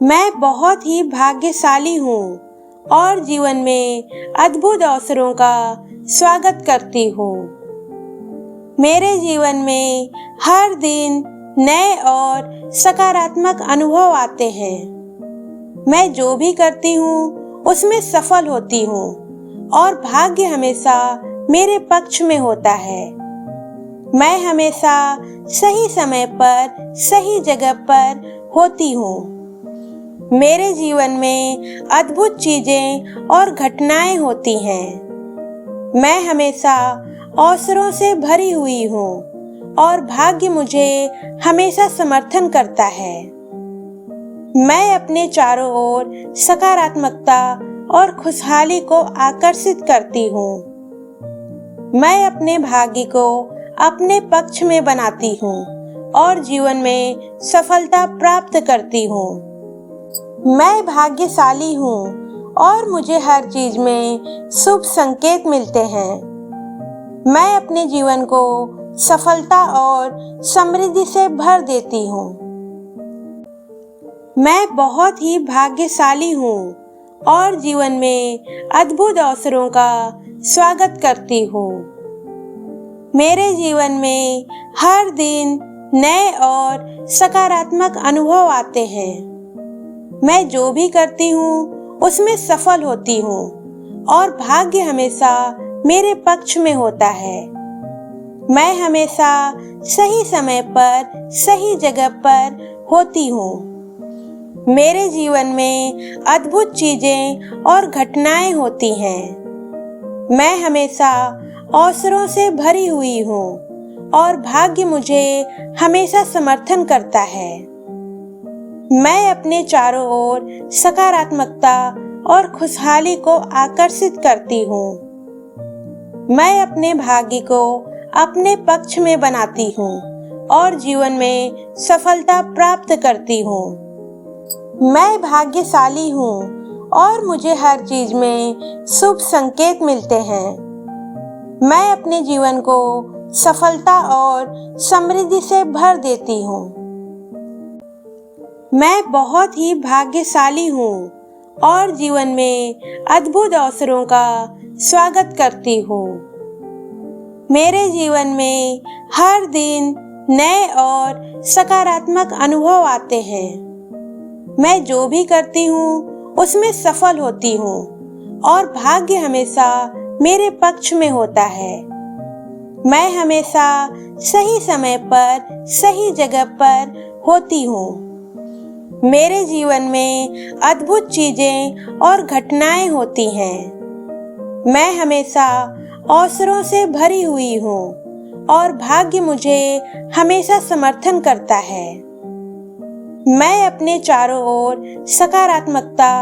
मैं बहुत ही भाग्यशाली हूँ और जीवन में अद्भुत अवसरों का स्वागत करती हूँ। मेरे जीवन में हर दिन नए और सकारात्मक अनुभव आते हैं। मैं जो भी करती हूँ उसमें सफल होती हूँ और भाग्य हमेशा मेरे पक्ष में होता है। मैं हमेशा सही समय पर सही जगह पर होती हूँ। मेरे जीवन में अद्भुत चीजें और घटनाएं होती हैं। मैं हमेशा अवसरों से भरी हुई हूँ और भाग्य मुझे हमेशा समर्थन करता है। मैं अपने चारों ओर सकारात्मकता और खुशहाली को आकर्षित करती हूँ। मैं अपने भाग्य को अपने पक्ष में बनाती हूँ और जीवन में सफलता प्राप्त करती हूँ। मैं भाग्यशाली हूँ और मुझे हर चीज में शुभ संकेत मिलते हैं। मैं अपने जीवन को सफलता और समृद्धि से भर देती हूँ। मैं बहुत ही भाग्यशाली हूँ और जीवन में अद्भुत अवसरों का स्वागत करती हूँ। मेरे जीवन में हर दिन नए और सकारात्मक अनुभव आते हैं। मैं जो भी करती हूँ उसमें सफल होती हूँ और भाग्य हमेशा मेरे पक्ष में होता है। मैं हमेशा सही समय पर सही जगह पर होती हूँ। मेरे जीवन में अद्भुत चीजें और घटनाएं होती हैं। मैं हमेशा अवसरों से भरी हुई हूँ और भाग्य मुझे हमेशा समर्थन करता है। मैं अपने चारों ओर सकारात्मकता और खुशहाली को आकर्षित करती हूँ। मैं अपने भाग्य को अपने पक्ष में बनाती हूँ और जीवन में सफलता प्राप्त करती हूँ। मैं भाग्यशाली हूँ और मुझे हर चीज में शुभ संकेत मिलते हैं। मैं अपने जीवन को सफलता और समृद्धि से भर देती हूँ। मैं बहुत ही भाग्यशाली हूँ और जीवन में अद्भुत अवसरों का स्वागत करती हूँ। मेरे जीवन में हर दिन नए और सकारात्मक अनुभव आते हैं। मैं जो भी करती हूँ उसमें सफल होती हूँ और भाग्य हमेशा मेरे पक्ष में होता है। मैं हमेशा सही समय पर सही जगह पर होती हूँ। मेरे जीवन में अद्भुत चीजें और घटनाएं होती हैं। मैं हमेशा अवसरों से भरी हुई हूँ और भाग्य मुझे हमेशा समर्थन करता है। मैं अपने चारों ओर सकारात्मकता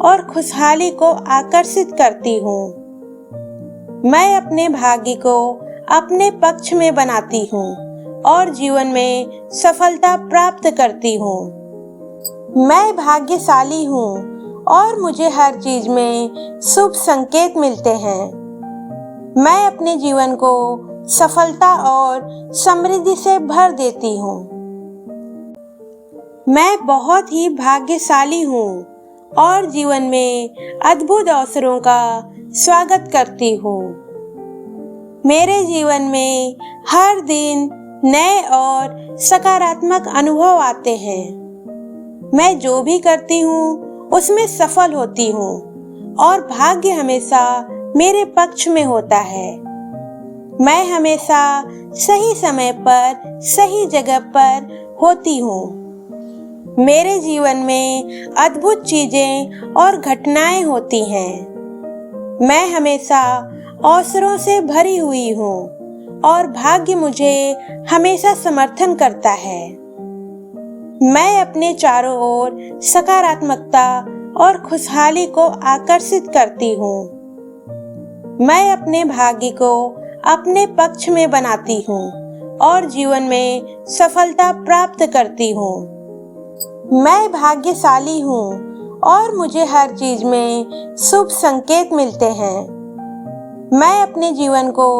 और खुशहाली को आकर्षित करती हूँ। मैं अपने भाग्य को अपने पक्ष में बनाती हूँ और जीवन में सफलता प्राप्त करती हूँ। मैं भाग्यशाली हूँ और मुझे हर चीज में शुभ संकेत मिलते हैं। मैं अपने जीवन को सफलता और समृद्धि से भर देती हूँ। मैं बहुत ही भाग्यशाली हूँ और जीवन में अद्भुत अवसरों का स्वागत करती हूँ। मेरे जीवन में हर दिन नए और सकारात्मक अनुभव आते हैं। मैं जो भी करती हूँ उसमें सफल होती हूँ और भाग्य हमेशा मेरे पक्ष में होता है। मैं हमेशा सही समय पर सही जगह पर होती हूँ। मेरे जीवन में अद्भुत चीजें और घटनाएं होती हैं। मैं हमेशा अवसरों से भरी हुई हूँ और भाग्य मुझे हमेशा समर्थन करता है। मैं अपने चारों ओर सकारात्मकता और खुशहाली को आकर्षित करती हूँ। मैं अपने भाग्य को अपने पक्ष में बनाती हूँ और जीवन में सफलता प्राप्त करती हूँ। मैं भाग्यशाली हूँ और मुझे हर चीज में शुभ संकेत मिलते हैं। मैं अपने जीवन को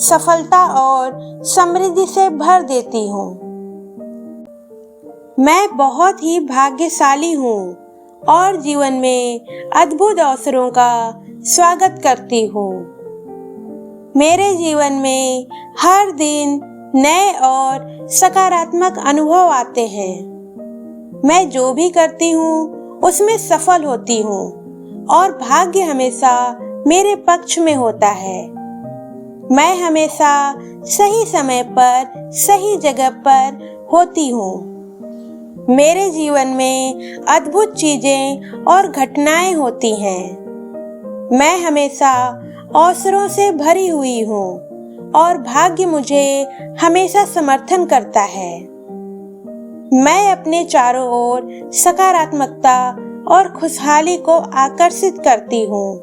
सफलता और समृद्धि से भर देती हूँ। मैं बहुत ही भाग्यशाली हूँ और जीवन में अद्भुत अवसरों का स्वागत करती हूँ। मेरे जीवन में हर दिन नए और सकारात्मक अनुभव आते हैं। मैं जो भी करती हूँ उसमें सफल होती हूँ और भाग्य हमेशा मेरे पक्ष में होता है। मैं हमेशा सही समय पर सही जगह पर होती हूँ। मेरे जीवन में अद्भुत चीजें और घटनाएं होती हैं। मैं हमेशा अवसरों से भरी हुई हूँ और भाग्य मुझे हमेशा समर्थन करता है। मैं अपने चारों ओर सकारात्मकता और खुशहाली को आकर्षित करती हूँ।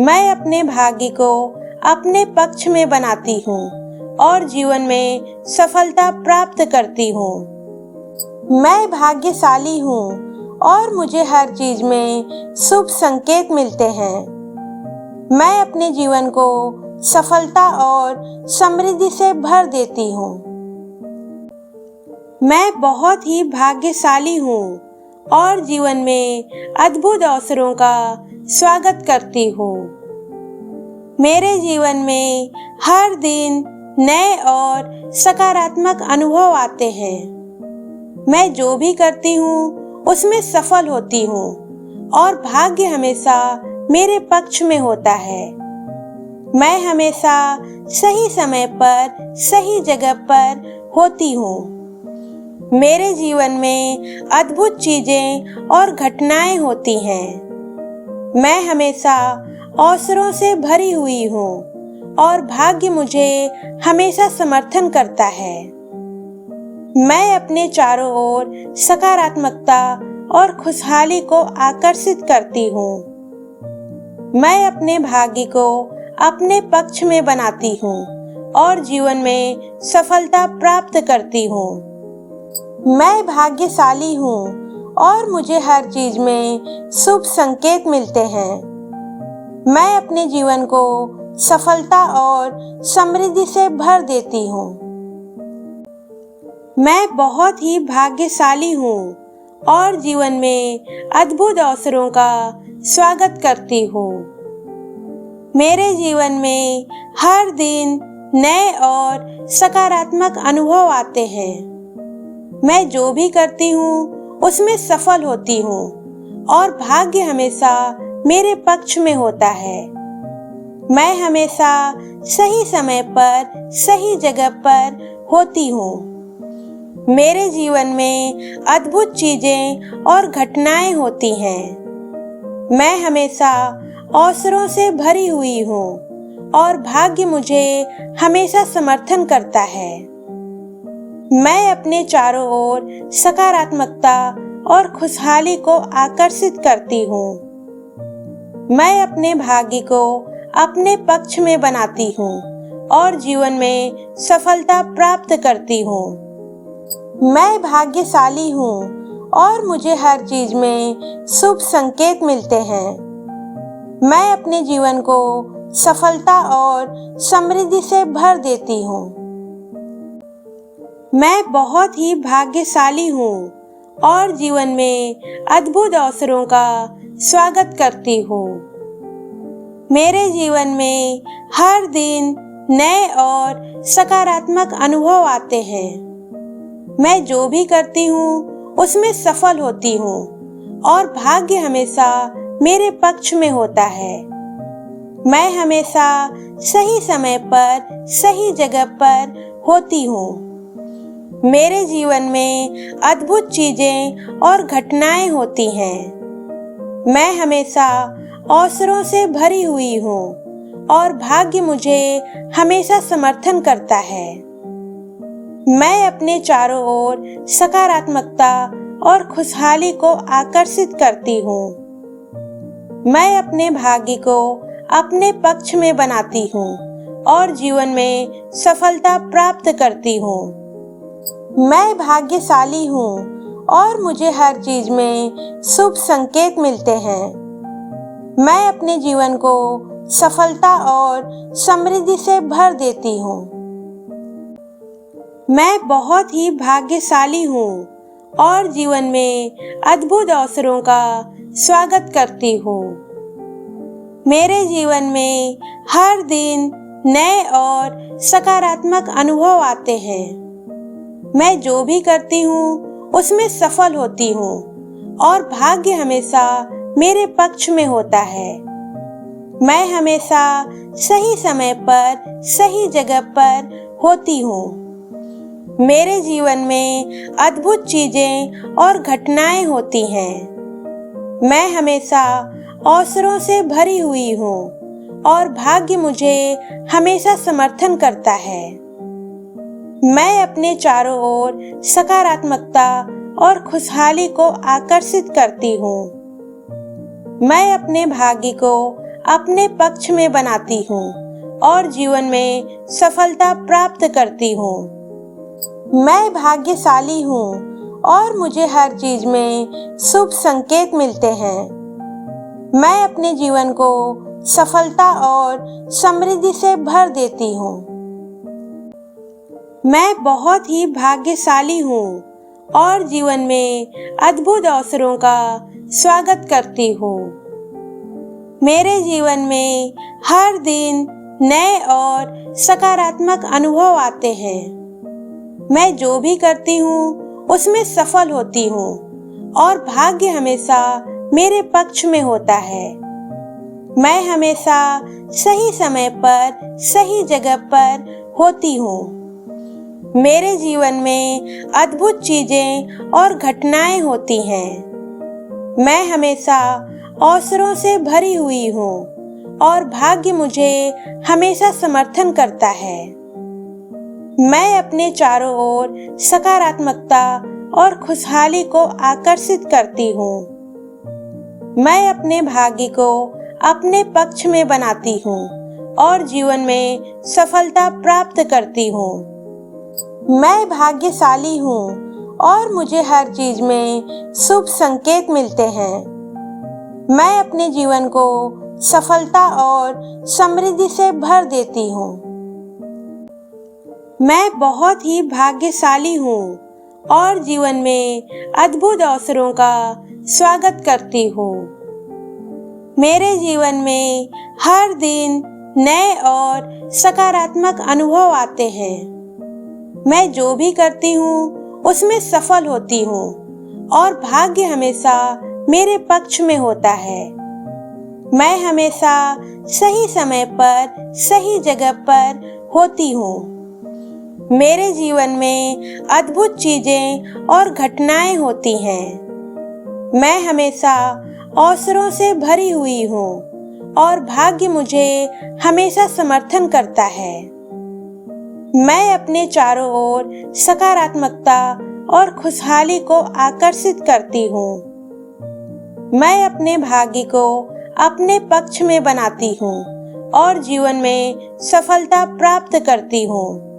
मैं अपने भाग्य को अपने पक्ष में बनाती हूँ और जीवन में सफलता प्राप्त करती हूँ। मैं भाग्यशाली हूँ और मुझे हर चीज में शुभ संकेत मिलते हैं। मैं अपने जीवन को सफलता और समृद्धि से भर देती हूँ। मैं बहुत ही भाग्यशाली हूँ और जीवन में अद्भुत अवसरों का स्वागत करती हूँ। मेरे जीवन में हर दिन नए और सकारात्मक अनुभव आते हैं। मैं जो भी करती हूँ उसमें सफल होती हूँ और भाग्य हमेशा मेरे पक्ष में होता है। मैं हमेशा सही समय पर सही जगह पर होती हूँ। मेरे जीवन में अद्भुत चीजें और घटनाएं होती हैं। मैं हमेशा अवसरों से भरी हुई हूँ और भाग्य मुझे हमेशा समर्थन करता है। मैं अपने चारों ओर सकारात्मकता और खुशहाली को आकर्षित करती हूँ। मैं अपने भाग्य को अपने पक्ष में बनाती हूँ और जीवन में सफलता प्राप्त करती हूँ। मैं भाग्यशाली हूँ और मुझे हर चीज में शुभ संकेत मिलते हैं। मैं अपने जीवन को सफलता और समृद्धि से भर देती हूँ। मैं बहुत ही भाग्यशाली हूँ और जीवन में अद्भुत अवसरों का स्वागत करती हूँ। मेरे जीवन में हर दिन नए और सकारात्मक अनुभव आते हैं। मैं जो भी करती हूँ उसमें सफल होती हूँ और भाग्य हमेशा मेरे पक्ष में होता है। मैं हमेशा सही समय पर सही जगह पर होती हूँ। मेरे जीवन में अद्भुत चीजें और घटनाएं होती हैं। मैं हमेशा अवसरों से भरी हुई हूँ और भाग्य मुझे हमेशा समर्थन करता है। मैं अपने चारों ओर सकारात्मकता और खुशहाली को आकर्षित करती हूँ। मैं अपने भाग्य को अपने पक्ष में बनाती हूँ और जीवन में सफलता प्राप्त करती हूँ। मैं भाग्यशाली हूँ और मुझे हर चीज में शुभ संकेत मिलते हैं। मैं अपने जीवन को सफलता और समृद्धि से भर देती हूँ। मैं बहुत ही भाग्यशाली हूँ और जीवन में अद्भुत अवसरों का स्वागत करती हूँ। मेरे जीवन में हर दिन नए और सकारात्मक अनुभव आते हैं। मैं जो भी करती हूँ उसमें सफल होती हूँ और भाग्य हमेशा मेरे पक्ष में होता है। मैं हमेशा सही समय पर सही जगह पर होती हूँ। मेरे जीवन में अद्भुत चीजें और घटनाएं होती हैं। मैं हमेशा अवसरों से भरी हुई हूँ और भाग्य मुझे हमेशा समर्थन करता है। मैं अपने चारों ओर सकारात्मकता और खुशहाली को आकर्षित करती हूँ। मैं अपने भाग्य को अपने पक्ष में बनाती हूँ और जीवन में सफलता प्राप्त करती हूँ। मैं भाग्यशाली हूँ और मुझे हर चीज में शुभ संकेत मिलते हैं। मैं अपने जीवन को सफलता और समृद्धि से भर देती हूँ। मैं बहुत ही भाग्यशाली हूँ और जीवन में अद्भुत अवसरों का स्वागत करती हूँ। मेरे जीवन में हर दिन नए और सकारात्मक अनुभव आते हैं। मैं जो भी करती हूँ उसमें सफल होती हूँ और भाग्य हमेशा मेरे पक्ष में होता है। मैं हमेशा सही समय पर सही जगह पर होती हूँ। मेरे जीवन में अद्भुत चीजें और घटनाएं होती हैं। मैं हमेशा अवसरों से भरी हुई हूँ और भाग्य मुझे हमेशा समर्थन करता है। मैं अपने चारों ओर सकारात्मकता और खुशहाली को आकर्षित करती हूँ। मैं अपने भाग्य को अपने पक्ष में बनाती हूँ और जीवन में सफलता प्राप्त करती हूँ। मैं भाग्यशाली हूँ और मुझे हर चीज में शुभ संकेत मिलते हैं। मैं अपने जीवन को सफलता और समृद्धि से भर देती हूँ। मैं बहुत ही भाग्यशाली हूँ और जीवन में अद्भुत अवसरों का स्वागत करती हूँ। मेरे जीवन में हर दिन नए और सकारात्मक अनुभव आते हैं। मैं जो भी करती हूँ उसमें सफल होती हूँ और भाग्य हमेशा मेरे पक्ष में होता है। मैं हमेशा सही समय पर सही जगह पर होती हूँ। मेरे जीवन में अद्भुत चीजें और घटनाएं होती हैं। मैं हमेशा अवसरों से भरी हुई हूँ और भाग्य मुझे हमेशा समर्थन करता है। मैं अपने चारों ओर सकारात्मकता और खुशहाली को आकर्षित करती हूँ। मैं अपने भाग्य को अपने पक्ष में बनाती हूँ और जीवन में सफलता प्राप्त करती हूँ। मैं भाग्यशाली हूँ और मुझे हर चीज में शुभ संकेत मिलते हैं। मैं अपने जीवन को सफलता और समृद्धि से भर देती हूँ। मैं बहुत ही भाग्यशाली हूँ और जीवन में अद्भुत अवसरों का स्वागत करती हूँ। मेरे जीवन में हर दिन नए और सकारात्मक अनुभव आते हैं। मैं जो भी करती हूँ उसमें सफल होती हूँ और भाग्य हमेशा मेरे पक्ष में होता है। मैं हमेशा सही समय पर सही जगह पर होती हूँ। मेरे जीवन में अद्भुत चीजें और घटनाएं होती हैं। मैं हमेशा अवसरों से भरी हुई हूँ और भाग्य मुझे हमेशा समर्थन करता है। मैं अपने चारों ओर सकारात्मकता और खुशहाली को आकर्षित करती हूँ। मैं अपने भाग्य को अपने पक्ष में बनाती हूँ और जीवन में सफलता प्राप्त करती हूँ।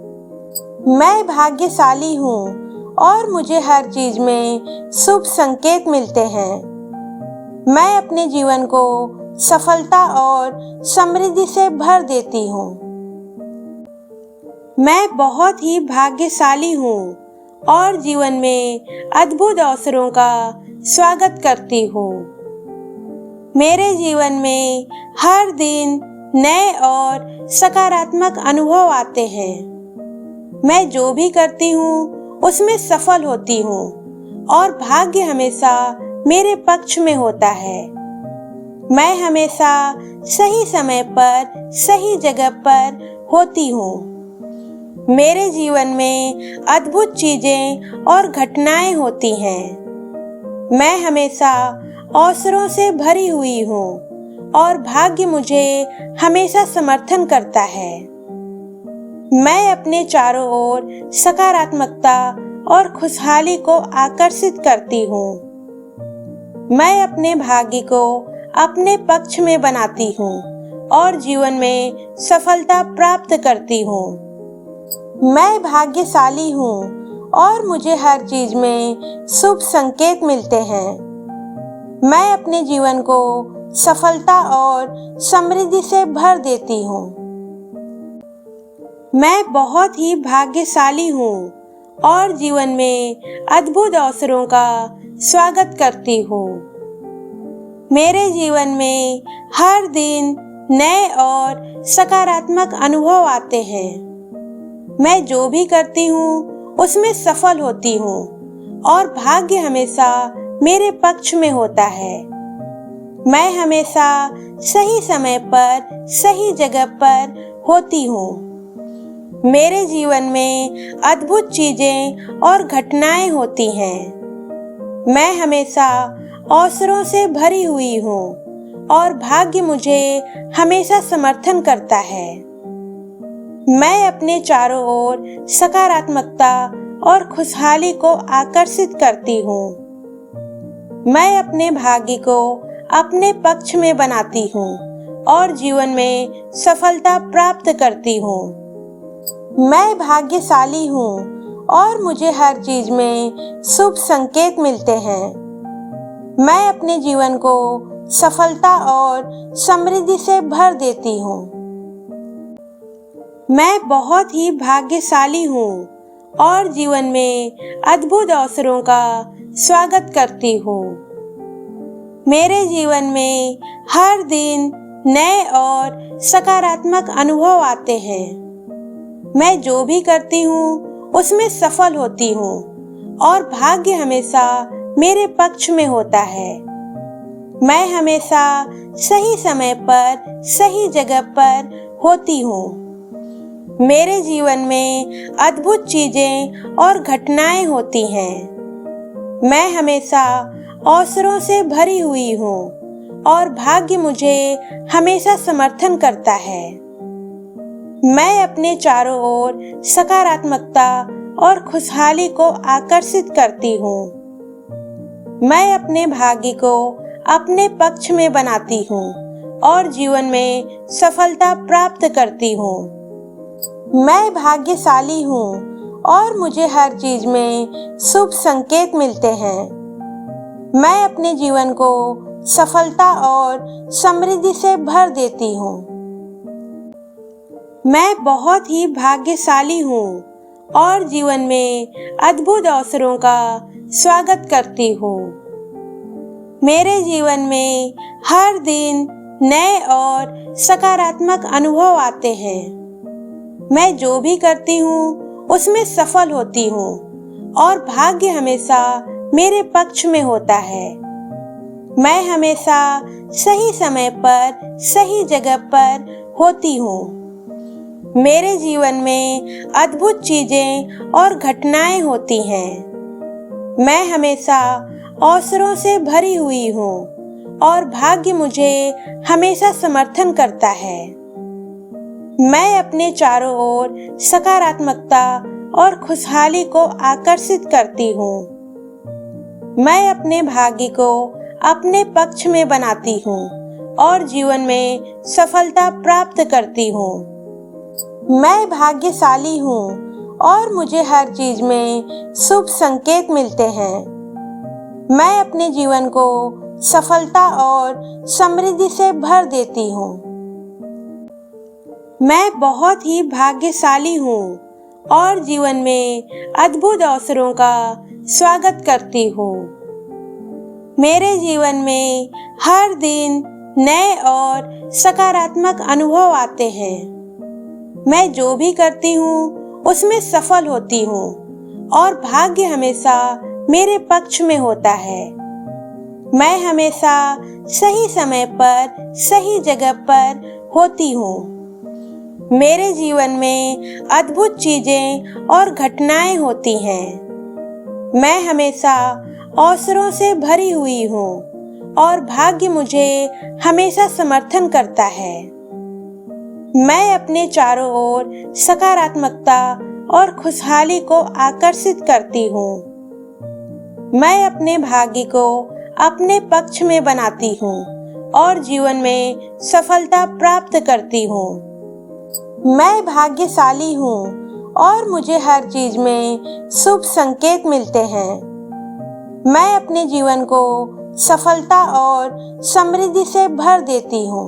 मैं भाग्यशाली हूँ और मुझे हर चीज में शुभ संकेत मिलते हैं। मैं अपने जीवन को सफलता और समृद्धि से भर देती हूँ। मैं बहुत ही भाग्यशाली हूँ और जीवन में अद्भुत अवसरों का स्वागत करती हूँ। मेरे जीवन में हर दिन नए और सकारात्मक अनुभव आते हैं। मैं जो भी करती हूँ उसमें सफल होती हूँ और भाग्य हमेशा मेरे पक्ष में होता है। मैं हमेशा सही समय पर सही जगह पर होती हूँ। मेरे जीवन में अद्भुत चीजें और घटनाएं होती हैं। मैं हमेशा अवसरों से भरी हुई हूँ और भाग्य मुझे हमेशा समर्थन करता है। मैं अपने चारों ओर सकारात्मकता और खुशहाली को आकर्षित करती हूँ। मैं अपने भाग्य को अपने पक्ष में बनाती हूँ और जीवन में सफलता प्राप्त करती हूँ। मैं भाग्यशाली हूँ और मुझे हर चीज में शुभ संकेत मिलते हैं। मैं अपने जीवन को सफलता और समृद्धि से भर देती हूँ। मैं बहुत ही भाग्यशाली हूँ और जीवन में अद्भुत अवसरों का स्वागत करती हूँ। मेरे जीवन में हर दिन नए और सकारात्मक अनुभव आते हैं। मैं जो भी करती हूँ उसमें सफल होती हूँ और भाग्य हमेशा मेरे पक्ष में होता है। मैं हमेशा सही समय पर सही जगह पर होती हूँ। मेरे जीवन में अद्भुत चीजें और घटनाएं होती हैं। मैं हमेशा अवसरों से भरी हुई हूँ और भाग्य मुझे हमेशा समर्थन करता है। मैं अपने चारों ओर सकारात्मकता और खुशहाली को आकर्षित करती हूँ। मैं अपने भाग्य को अपने पक्ष में बनाती हूँ और जीवन में सफलता प्राप्त करती हूँ। मैं भाग्यशाली हूँ और मुझे हर चीज में शुभ संकेत मिलते हैं। मैं अपने जीवन को सफलता और समृद्धि से भर देती हूँ। मैं बहुत ही भाग्यशाली हूँ और जीवन में अद्भुत अवसरों का स्वागत करती हूँ। मेरे जीवन में हर दिन नए और सकारात्मक अनुभव आते हैं। मैं जो भी करती हूँ उसमें सफल होती हूँ और भाग्य हमेशा मेरे पक्ष में होता है। मैं हमेशा सही समय पर सही जगह पर होती हूँ। मेरे जीवन में अद्भुत चीजें और घटनाएं होती हैं। मैं हमेशा अवसरों से भरी हुई हूँ और भाग्य मुझे हमेशा समर्थन करता है। मैं अपने चारों ओर सकारात्मकता और खुशहाली को आकर्षित करती हूँ। मैं अपने भाग्य को अपने पक्ष में बनाती हूँ और जीवन में सफलता प्राप्त करती हूँ। मैं भाग्यशाली हूँ और मुझे हर चीज में शुभ संकेत मिलते हैं। मैं अपने जीवन को सफलता और समृद्धि से भर देती हूँ। मैं बहुत ही भाग्यशाली हूँ और जीवन में अद्भुत अवसरों का स्वागत करती हूँ। मेरे जीवन में हर दिन नए और सकारात्मक अनुभव आते हैं। मैं जो भी करती हूँ उसमें सफल होती हूँ और भाग्य हमेशा मेरे पक्ष में होता है। मैं हमेशा सही समय पर सही जगह पर होती हूँ। मेरे जीवन में अद्भुत चीजें और घटनाएं होती हैं। मैं हमेशा अवसरों से भरी हुई हूँ और भाग्य मुझे हमेशा समर्थन करता है। मैं अपने चारों ओर सकारात्मकता और खुशहाली को आकर्षित करती हूँ। मैं अपने भाग्य को अपने पक्ष में बनाती हूँ और जीवन में सफलता प्राप्त करती हूँ। मैं भाग्यशाली हूँ और मुझे हर चीज में शुभ संकेत मिलते हैं। मैं अपने जीवन को सफलता और समृद्धि से भर देती हूँ। मैं बहुत ही भाग्यशाली हूँ और जीवन में अद्भुत अवसरों का स्वागत करती हूँ। मेरे जीवन में हर दिन नए और सकारात्मक अनुभव आते हैं। मैं जो भी करती हूँ उसमें सफल होती हूँ और भाग्य हमेशा मेरे पक्ष में होता है। मैं हमेशा सही समय पर सही जगह पर होती हूँ। मेरे जीवन में अद्भुत चीजें और घटनाएं होती हैं। मैं हमेशा अवसरों से भरी हुई हूँ और भाग्य मुझे हमेशा समर्थन करता है। मैं अपने चारों ओर सकारात्मकता और खुशहाली को आकर्षित करती हूँ। मैं अपने भाग्य को अपने पक्ष में बनाती हूँ और जीवन में सफलता प्राप्त करती हूँ। मैं भाग्यशाली हूँ और मुझे हर चीज में शुभ संकेत मिलते हैं। मैं अपने जीवन को सफलता और समृद्धि से भर देती हूँ।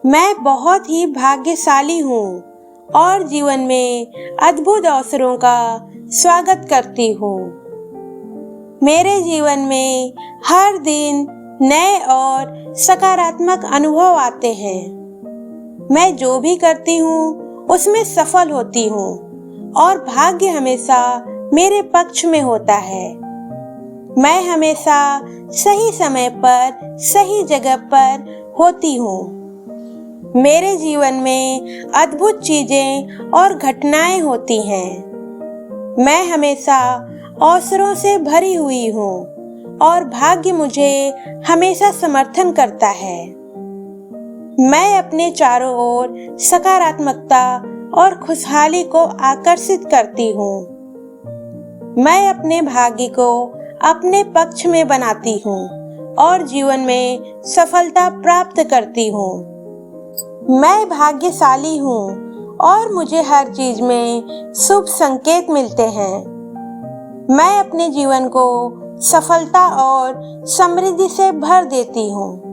मैं बहुत ही भाग्यशाली हूँ और जीवन में अद्भुत अवसरों का स्वागत करती हूँ। मेरे जीवन में हर दिन नए और सकारात्मक अनुभव आते हैं। मैं जो भी करती हूँ उसमें सफल होती हूँ और भाग्य हमेशा मेरे पक्ष में होता है। मैं हमेशा सही समय पर सही जगह पर होती हूँ। मेरे जीवन में अद्भुत चीजें और घटनाएं होती हैं। मैं हमेशा अवसरों से भरी हुई हूँ और भाग्य मुझे हमेशा समर्थन करता है। मैं अपने चारों ओर सकारात्मकता और खुशहाली को आकर्षित करती हूँ। मैं अपने भाग्य को अपने पक्ष में बनाती हूँ और जीवन में सफलता प्राप्त करती हूँ। मैं भाग्यशाली हूँ और मुझे हर चीज में शुभ संकेत मिलते हैं। मैं अपने जीवन को सफलता और समृद्धि से भर देती हूँ।